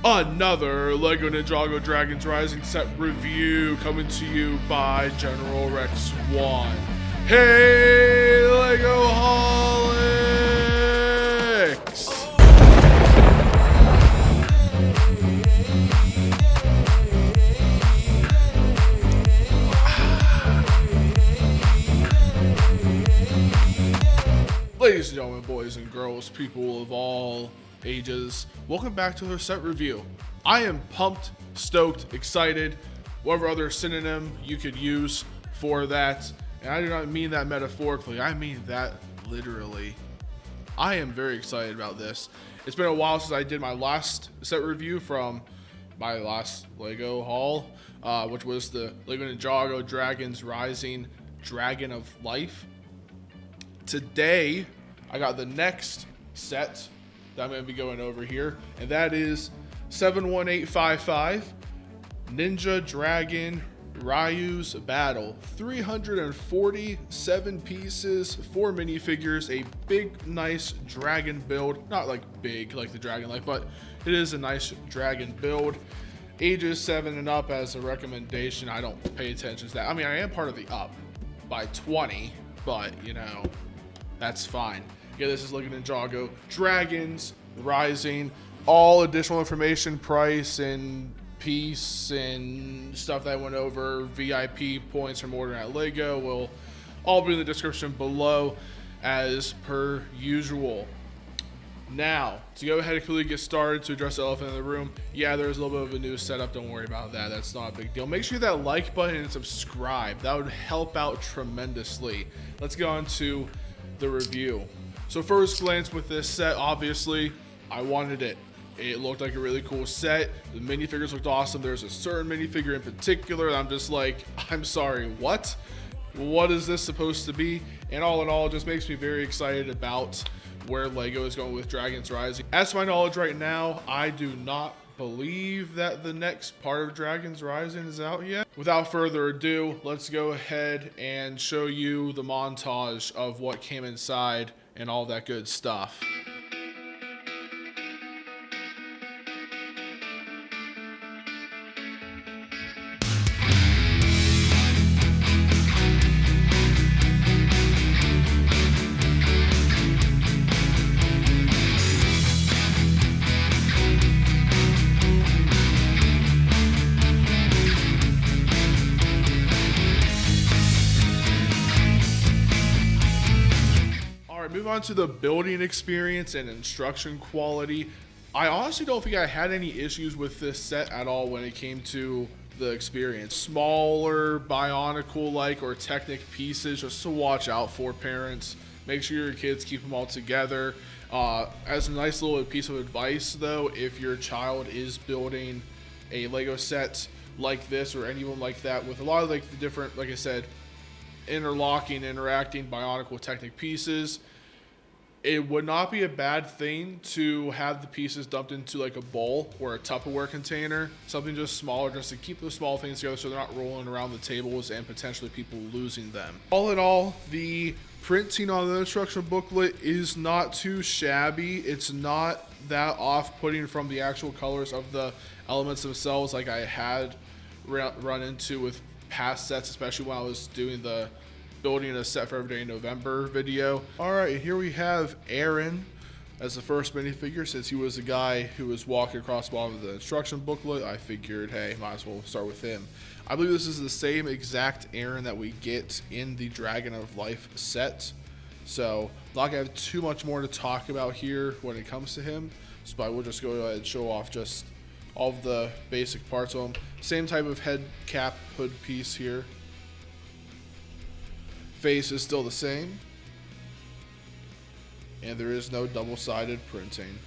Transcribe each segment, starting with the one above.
Another LEGO Ninjago Dragons Rising set review coming to you by General Rex 1. Hey, LEGO Holics! Ladies and gentlemen, boys and girls, people of all ages, welcome back to our set review. I am pumped, stoked, excited, whatever other synonym you could use for that. And I do not mean that metaphorically, I mean that literally. I am very excited about this. It's been a while since I did my last set review from my last LEGO haul, which was the LEGO Ninjago Dragons Rising Dragon of Life. Today, I got the next set that I'm going to be going over here, and that is 71855 Ninja Dragon Ryu's Battle. 347 pieces, 4 minifigures, a big, nice dragon build. Not like big like the Dragon Life, but it is a nice dragon build. Ages 7 and up as a recommendation. I don't pay attention to that. I mean, I am part of the up by 20, but you know, that's fine. Yeah, this is LEGO Ninjago Dragons Rising. All additional information, price and piece and stuff that I went over, VIP points from ordering at LEGO will all be in the description below as per usual. Now, to go ahead and quickly get started to address the elephant in the room, yeah, there's a little bit of a new setup. Don't worry about that. That's not a big deal. Make sure that like button and subscribe. That would help out tremendously. Let's go on to the review. So first glance with this set, obviously, I wanted it. It looked like a really cool set. The minifigures looked awesome. There's a certain minifigure in particular that I'm just like, I'm sorry, what? What is this supposed to be? And all in all, it just makes me very excited about where LEGO is going with Dragons Rising. As to my knowledge right now, I do not believe that the next part of Dragons Rising is out yet. Without further ado, let's go ahead and show you the montage of what came inside and all that good stuff. Move on to the building experience and instruction quality. I honestly don't think I had any issues with this set at all when it came to the experience. Smaller, Bionicle-like or Technic pieces just to watch out for, parents. Make sure your kids keep them all together. As a nice little piece of advice though, if your child is building a LEGO set like this or any of them like that with a lot of like the different, like I said, interlocking, interacting Bionicle Technic pieces, it would not be a bad thing to have the pieces dumped into like a bowl or a Tupperware container, something just smaller, just to keep the small things together so they're not rolling around the tables and potentially people losing them. All in all, the printing on the instruction booklet is not too shabby. It's not that off-putting from the actual colors of the elements themselves like I had run into with past sets, especially when I was doing the building a set for Everyday November video. All right, here we have Arin as the first minifigure. Since he was the guy who was walking across the bottom of the instruction booklet, I figured, hey, might as well start with him. I believe this is the same exact Arin that we get in the Dragon of Life set. So, not gonna have too much more to talk about here when it comes to him. So I will just go ahead and show off just all of the basic parts of him. Same type of head cap hood piece here. Face is still the same, and there is no double-sided printing.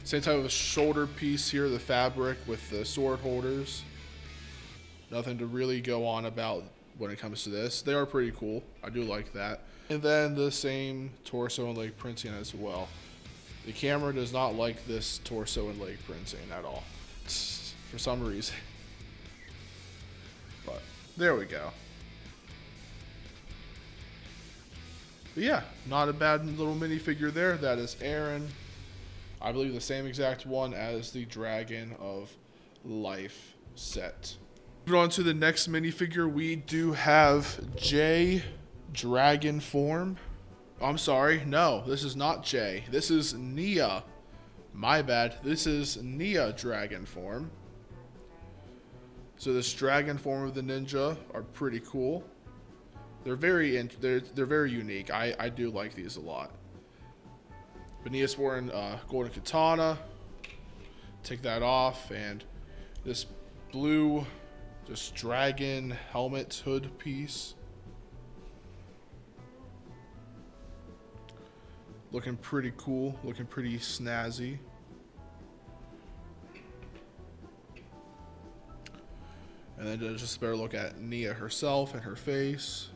Same type of shoulder piece here, the fabric with the sword holders. Nothing to really go on about when it comes to this. They are pretty cool. I do like that. And then the same torso and leg printing as well. The camera does not like this torso and leg printing at all, for some reason. But there we go. But yeah, not a bad little minifigure there. That is Arin. I believe the same exact one as the Dragon of Life set. Moving on to the next minifigure, we do have J Dragon form. I'm sorry, no, this is not J. This is Nia. My bad. This is Nia Dragon form. So this dragon form of the ninja are pretty cool. They're very unique. I do like these a lot. But Nia's wearing golden katana. Take that off, and this blue just dragon helmet hood piece. Looking pretty cool, looking pretty snazzy. And then just a better look at Nia herself and her face.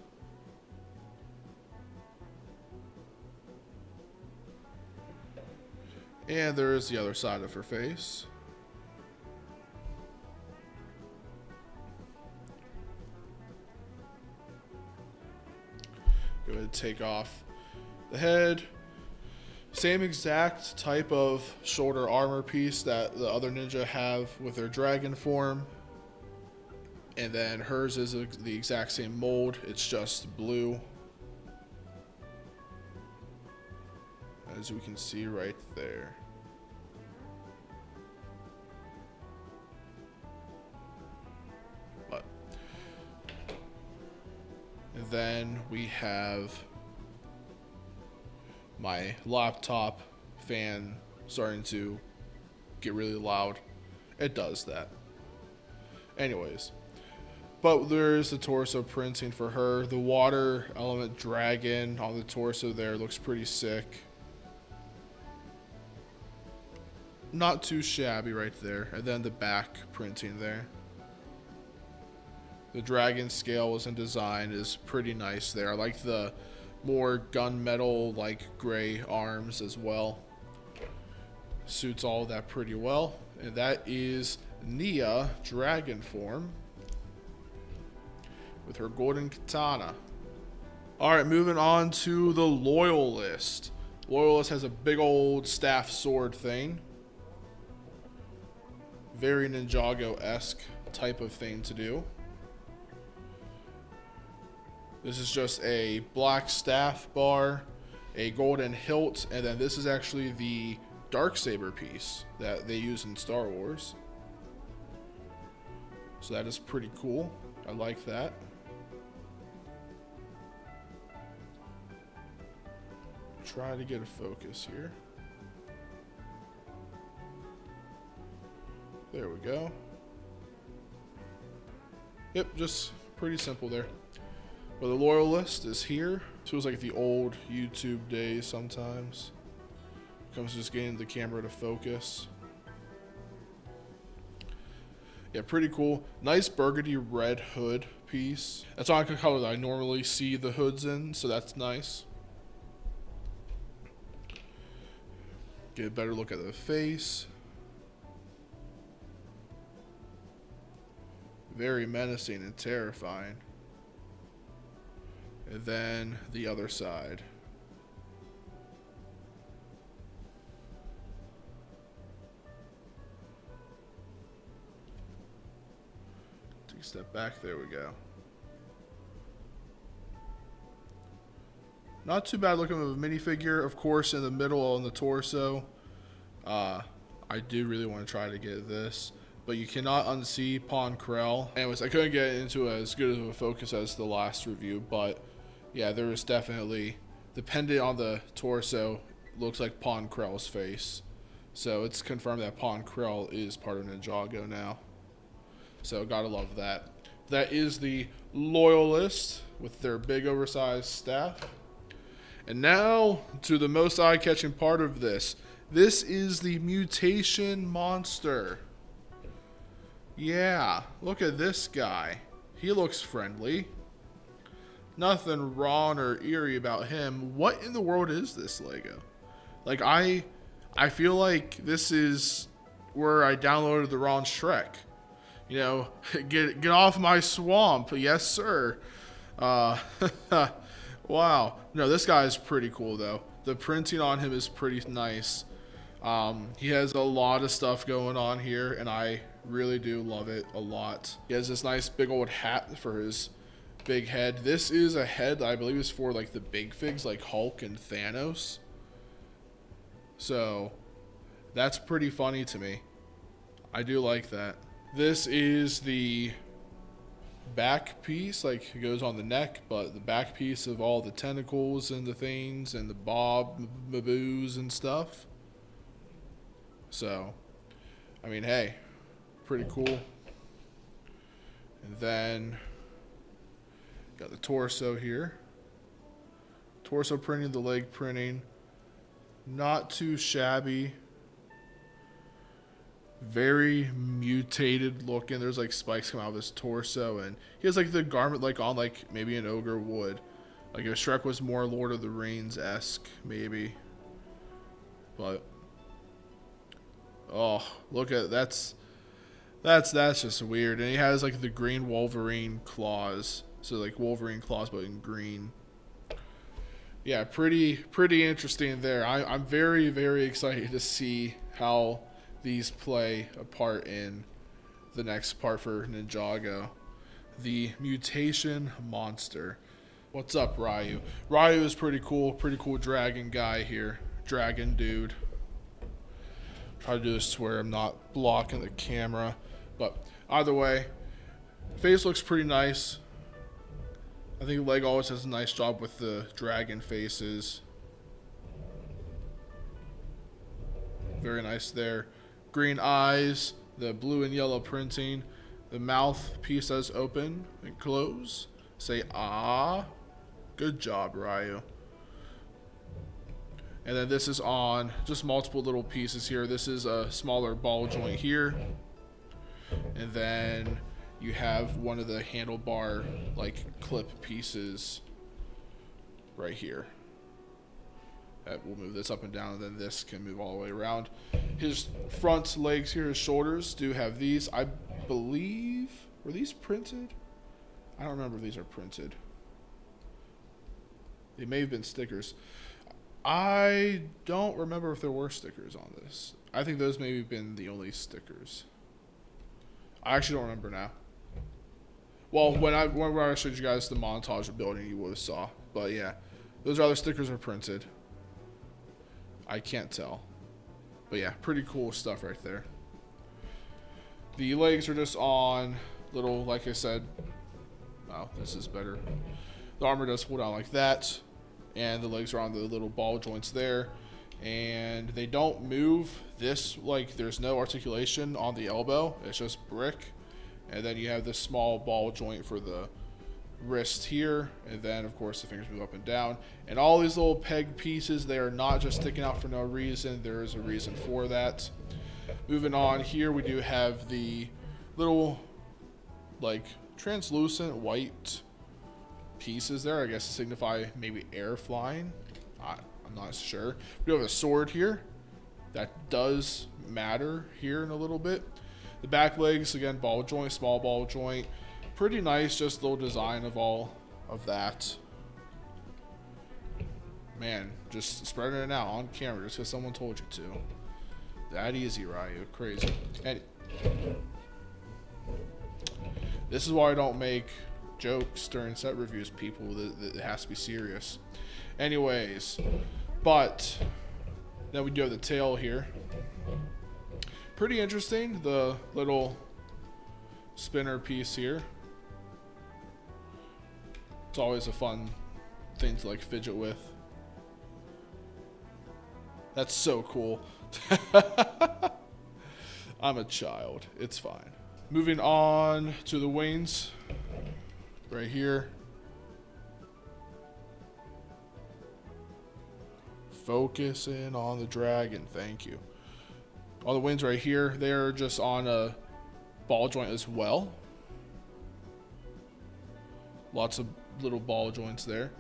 And there is the other side of her face. Go ahead and take off the head. Same exact type of shoulder armor piece that the other ninja have with their dragon form. And then hers is the exact same mold. It's just blue. As we can see right there. But and then we have my laptop fan starting to get really loud. It does that. Anyways. But there's the torso printing for her. The water element dragon on the torso there looks pretty sick. Not too shabby right there. And then the back printing there. The dragon scales and design is pretty nice there. I like the more gunmetal like gray arms as well. Suits all of that pretty well. And that is Nia dragon form with her golden katana. Alright, moving on to the Loyalist. Loyalist has a big old staff sword thing. Very Ninjago-esque type of thing to do. This is just a black staff bar, a golden hilt, and then this is actually the Darksaber piece that they use in Star Wars. So that is pretty cool. I like that. Try to get a focus here. There we go. Yep, just pretty simple there. But the Loyalist is here. Feels like the old YouTube days sometimes. Comes just getting the camera to focus. Yeah, pretty cool. Nice burgundy red hood piece. That's not the color that I normally see the hoods in, so that's nice. Get a better look at the face. Very menacing and terrifying. And then the other side. Take a step back. There we go. Not too bad looking of a minifigure. Of course, in the middle on the torso. I do really want to try to get this. But you cannot unsee Pong Krell. Anyways, I couldn't get into as good of a focus as the last review. But yeah, there is definitely the pendant on the torso looks like Pong Krell's face. So it's confirmed that Pong Krell is part of Ninjago now. So gotta love that. That is the Loyalist with their big oversized staff. And now to the most eye-catching part of this. This is the Mutation Monster. Yeah, look at this guy. He looks friendly. Nothing wrong or eerie about him. What in the world is this Lego? Like, I feel like this is where I downloaded the wrong Shrek. You know, get off my swamp. Yes, sir. Wow. No, this guy is pretty cool, though. The printing on him is pretty nice. He has a lot of stuff going on here, and I really do love it a lot. He has this nice big old hat for his big head. This is a head that I believe is for like the big figs like Hulk and Thanos. So that's pretty funny to me. I do like that. This is the back piece, like it goes on the neck, but the back piece of all the tentacles and the things and the boos and stuff. So, I mean, hey, pretty cool. And then got the torso here. Torso printing, the leg printing. Not too shabby. Very mutated looking. There's like spikes coming out of his torso, and he has like the garment like on like maybe an ogre would. Like if Shrek was more Lord of the Rings-esque, maybe. But oh, look at that's just weird. And he has like the green Wolverine claws. So like Wolverine claws but in green. Yeah, pretty interesting there. I'm very, very excited to see how these play a part in the next part for Ninjago. The Mutation Monster. What's up, Ryu? Ryu is pretty cool dragon guy here. Dragon dude. Try to do this to where I'm not blocking the camera. But either way, face looks pretty nice. I think Leg always does a nice job with the dragon faces. Very nice there. Green eyes, the blue and yellow printing. The mouth piece does open and close. Say ah. Good job, Ryu. And then this is on just multiple little pieces here. This is a smaller ball joint here. And then you have one of the handlebar like clip pieces right here. We'll move this up and down, and then this can move all the way around. His front legs here, his shoulders do have these. I believe, were these printed? I don't remember if these are printed. They may have been stickers. I don't remember if there were stickers on this. I think those may have been the only stickers. I actually don't remember now. Well, when I showed you guys the montage of building, you would have saw. But yeah, those other stickers are printed. I can't tell. But yeah, pretty cool stuff right there. The legs are just on little, like I said. Wow, this is better. The armor does pull down like that. And the legs are on the little ball joints there. And they don't move this, like there's no articulation on the elbow. It's just brick. And then you have this small ball joint for the wrist here, and then of course the fingers move up and down, and all these little peg pieces, they are not just sticking out for no reason. There is a reason for that. Moving on, here we do have the little like translucent white pieces there, I guess to signify maybe air flying. I'm not sure. We do have a sword here that does matter here in a little bit. The back legs, again, ball joint, small ball joint. Pretty nice, just little design of all of that. Man, just spreading it out on camera just because someone told you to. That easy, Ryu. Crazy. And this is why I don't make jokes during set reviews, people. It has to be serious. Anyways, but then we do have the tail here. Pretty interesting, the little spinner piece here. It's always a fun thing to like fidget with. That's so cool. I'm a child. It's fine. Moving on to the wings. Right here. Focusing on the dragon. Thank you. All the wings right here, they're just on a ball joint as well. Lots of little ball joints there.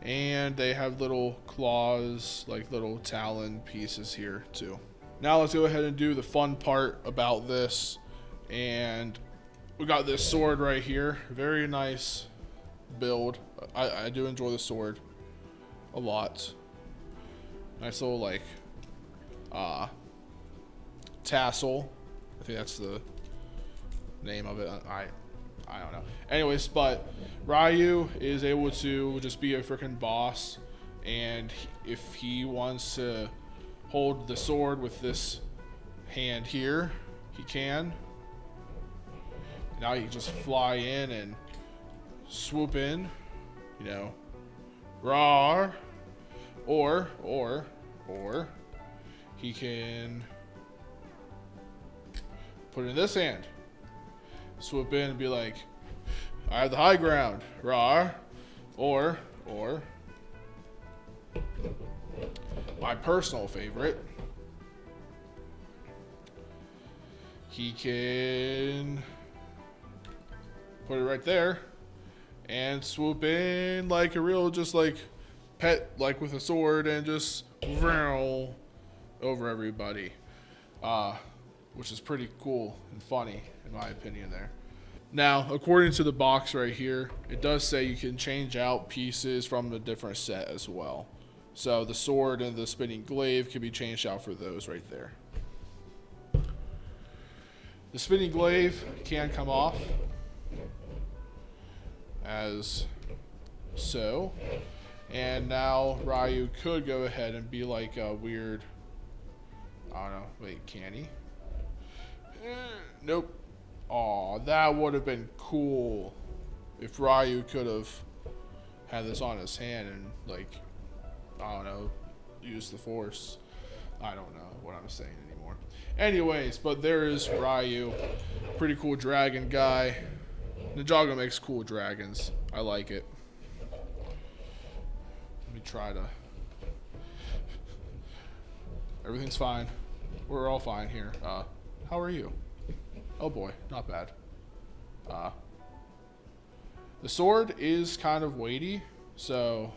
And they have little claws, like little talon pieces here too. Now let's go ahead and do the fun part about this. And we got this sword right here. Very nice build. I do enjoy the sword a lot. Nice little like tassel. I think that's the name of it. I don't know. Anyways, but Ryu is able to just be a freaking boss, and if he wants to hold the sword with this hand here, he can. Now he can just fly in and swoop in, you know, roar, or he can put it in this hand, swoop in and be like, I have the high ground, roar, or my personal favorite, he can put it right there and swoop in like a real, just like pet, like with a sword, and just over everybody, which is pretty cool and funny in my opinion there. Now, according to the box right here, it does say you can change out pieces from a different set as well. So the sword and the spinning glaive can be changed out for those right there. The spinning glaive can come off as so. And now Ryu could go ahead and be like a weird, I don't know, wait, can he? Nope. Aw, that would have been cool if Ryu could have had this on his hand and, like, I don't know, use the force. I don't know what I'm saying anymore. Anyways, but there is Ryu. Pretty cool dragon guy. Ninjago makes cool dragons. I like it. Let me try to... Everything's fine. We're all fine here. How are you? Oh boy, not bad. The sword is kind of weighty, so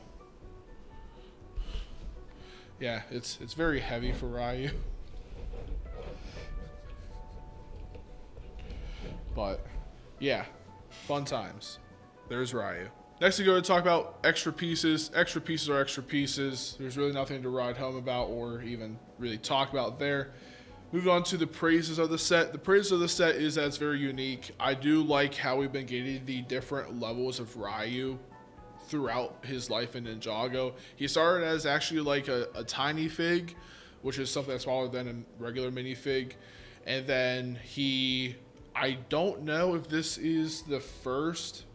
yeah, it's very heavy for Ryu. But yeah, fun times. There's Ryu. Next we go to talk about extra pieces. Extra pieces are extra pieces. There's really nothing to ride home about or even really talk about there. Moving on to the praises of the set. The praises of the set is that it's very unique. I do like how we've been getting the different levels of Ryu throughout his life in Ninjago. He started as actually like a tiny fig, which is something that's smaller than a regular minifig. And then I don't know if this is the first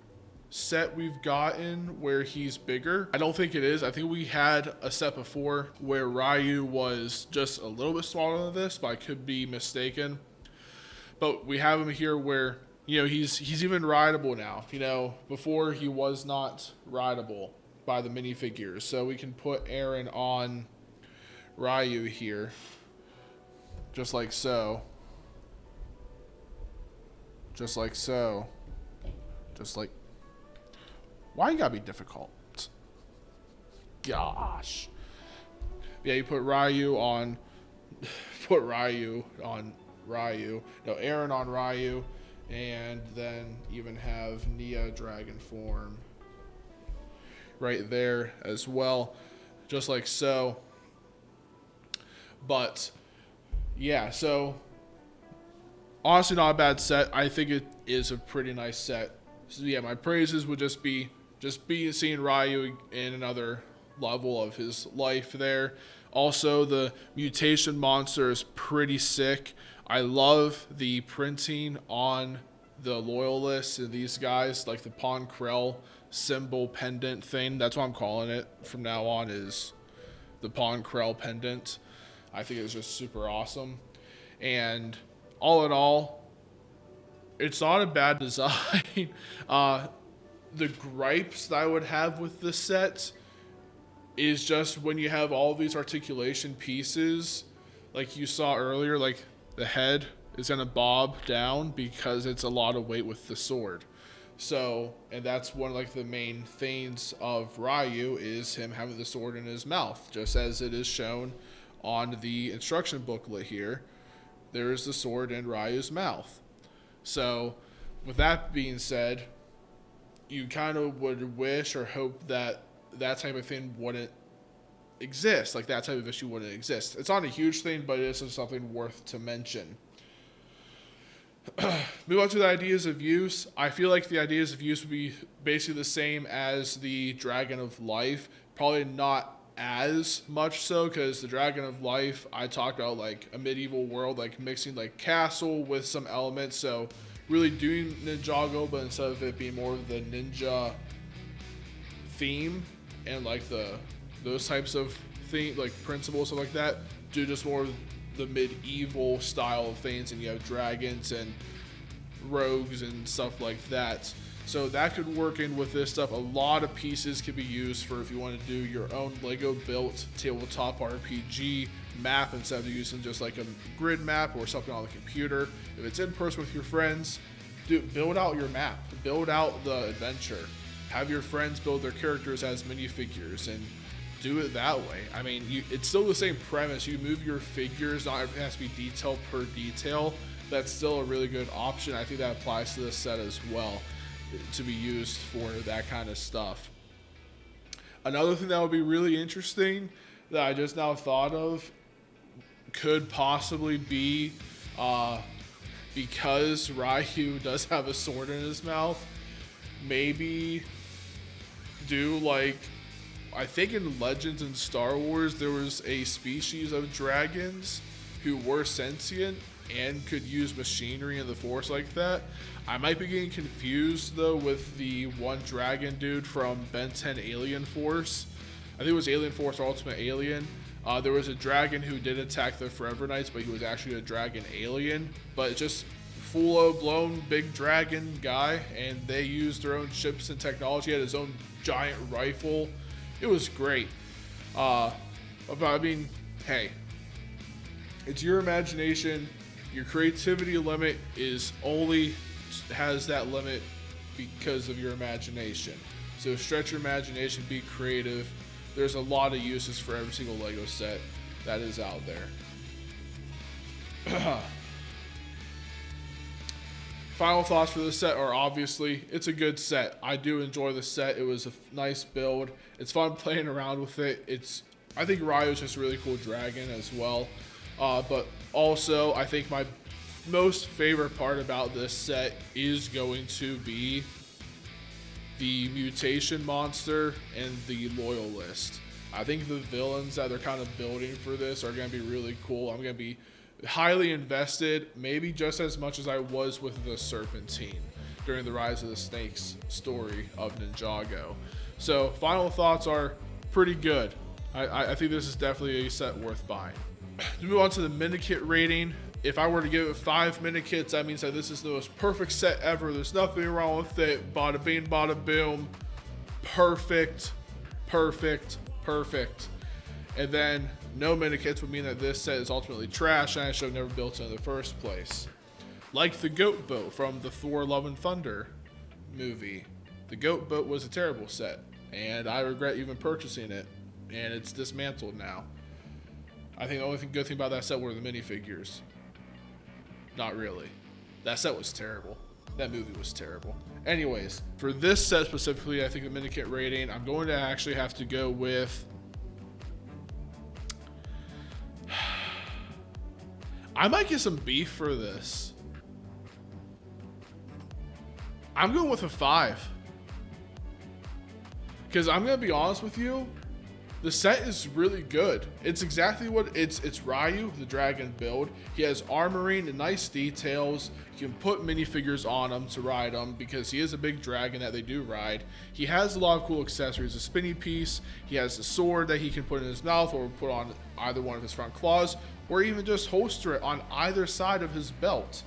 set we've gotten where he's bigger. I don't think it is. I think we had a set before where Ryu was just a little bit smaller than this, but I could be mistaken. But we have him here where, you know, he's even rideable now. You know, before he was not rideable by the minifigures. So we can put Arin on Ryu here, just like so. Just like so. Just like... Why you gotta be difficult? Gosh. Yeah, you put Ryu on Ryu. No, Arin on Ryu, and then even have Nia dragon form right there as well, just like so. But yeah, so honestly, not a bad set. I think it is a pretty nice set. So yeah, my praises would just be seeing Ryu in another level of his life there. Also, the Mutation Monster is pretty sick. I love the printing on the Loyalists and these guys, like the Pong Krell symbol pendant thing. That's what I'm calling it from now on, is the Pong Krell pendant. I think it's just super awesome. And all in all, it's not a bad design. The gripes that I would have with this set is just when you have all these articulation pieces, like you saw earlier, like the head is going to bob down because it's a lot of weight with the sword. So, and that's one of like the main things of Ryu, is him having the sword in his mouth, just as it is shown on the instruction booklet here. There is the sword in Ryu's mouth. So, with that being said, you kind of would wish or hope that that type of thing wouldn't exist. Like that type of issue wouldn't exist. It's not a huge thing, but it is something worth to mention. Move on to the ideas of use. I feel like the ideas of use would be basically the same as the Dragon of Life. Probably not as much so, because the Dragon of Life, I talked about like a medieval world, like mixing like castle with some elements. So really doing Ninjago, but instead of it being more of the ninja theme and like those types of thing, like principles, stuff like that, do just more of the medieval style of things, and you have dragons and rogues and stuff like that. So that could work in with this stuff. A lot of pieces could be used for if you want to do your own Lego built tabletop RPG map instead of using just like a grid map or something on the computer. If it's in person with your friends, build out your map, build out the adventure, have your friends build their characters as minifigures, and do it that way. I mean, it's still the same premise. You move your figures, not everything has to be detail per detail. That's still a really good option. I think that applies to this set as well, to be used for that kind of stuff. Another thing that would be really interesting that I just now thought of could possibly be, because Ryu does have a sword in his mouth, maybe do like, I think in Legends and Star Wars, there was a species of dragons who were sentient and could use machinery and the Force like that. I might be getting confused though with the one dragon dude from Ben 10 Alien Force. I think it was Alien Force or Ultimate Alien. There was a dragon who did attack the Forever Knights, but he was actually a dragon alien. But just full-blown big dragon guy, and they used their own ships and technology. He had his own giant rifle. It was great. But I mean, hey, it's your imagination. Your creativity limit has that limit because of your imagination. So stretch your imagination, be creative. There's a lot of uses for every single Lego set that is out there. Final thoughts for this set are obviously, it's a good set. I do enjoy the set. It was a nice build. It's fun playing around with it. I think Ryu is just a really cool dragon as well. But also, I think my most favorite part about this set is going to be the Mutation Monster and the Loyalist. I think the villains that they're kind of building for this are going to be really cool. I'm going to be highly invested, maybe just as much as I was with the Serpentine during the Rise of the Snakes story of Ninjago. So final thoughts are pretty good. I think this is definitely a set worth buying. To move on to the minikit rating, if I were to give it 5 minikits, that means that this is the most perfect set ever. There's nothing wrong with it. Bada bing, bada boom. Perfect, perfect, perfect. And then no minikits would mean that this set is ultimately trash and I should have never built it in the first place. Like the Goat Boat from the Thor Love and Thunder movie. The Goat Boat was a terrible set, and I regret even purchasing it, and it's dismantled now. I think the only good thing about that set were the minifigures. Not really. That set was terrible. That movie was terrible. Anyways, for this set specifically, I think the minikit rating, I'm going to actually have to go with... I might get some beef for this. I'm going with a 5. Because I'm going to be honest with you, the set is really good. It's exactly what it's Ryu, the dragon build. He has armoring and nice details. You can put minifigures on him to ride him because he is a big dragon that they do ride. He has a lot of cool accessories, a spinny piece. He has a sword that he can put in his mouth or put on either one of his front claws, or even just holster it on either side of his belt,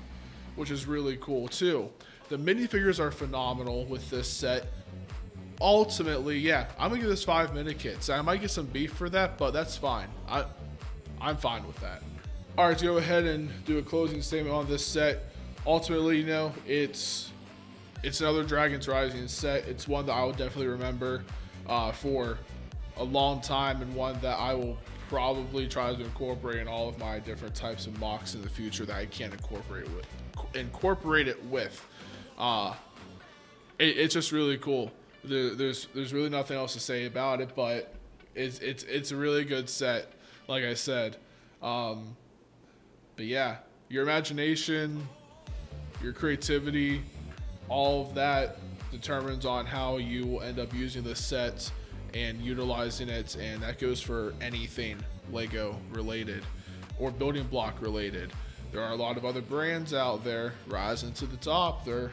which is really cool too. The minifigures are phenomenal with this set. Ultimately, yeah, I'm gonna give this 5 minikits. I might get some beef for that, but that's fine. I'm fine with that. All right, to go ahead and do a closing statement on this set. Ultimately, you know, it's another Dragon's Rising set. It's one that I will definitely remember for a long time, and one that I will probably try to incorporate in all of my different types of mocks in the future that I can incorporate it with. It's just really cool. There's really nothing else to say about it, but It's a really good set, like I said. But yeah, your imagination, your creativity, all of that determines on how you will end up using the set and utilizing it, and that goes for anything Lego related or building block related. There are a lot of other brands out there rising to the top. They're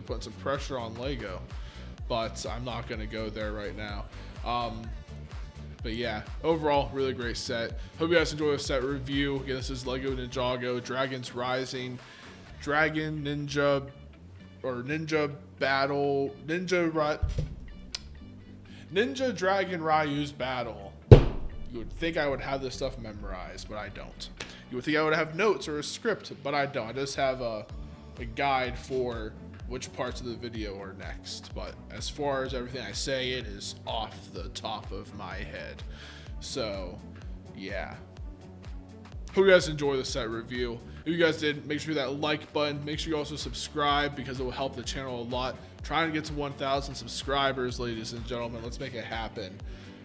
putting some pressure on Lego, but I'm not going to go there right now. But yeah, overall, really great set. Hope you guys enjoy the set review. Again, this is Lego Ninjago Dragons Rising, Dragon Ninja, or Ninja Battle, Ninja Dragon Ryu's Battle. You would think I would have this stuff memorized, but I don't. You would think I would have notes or a script, but I don't. I just have a guide for which parts of the video are next. But as far as everything I say, it is off the top of my head. So, yeah. Hope you guys enjoy the set review. If you guys did, make sure that like button. Make sure you also subscribe because it will help the channel a lot. Trying to get to 1,000 subscribers, ladies and gentlemen. Let's make it happen.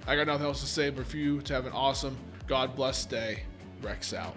I got nothing else to say but for you to have an awesome, God bless day. Rex out.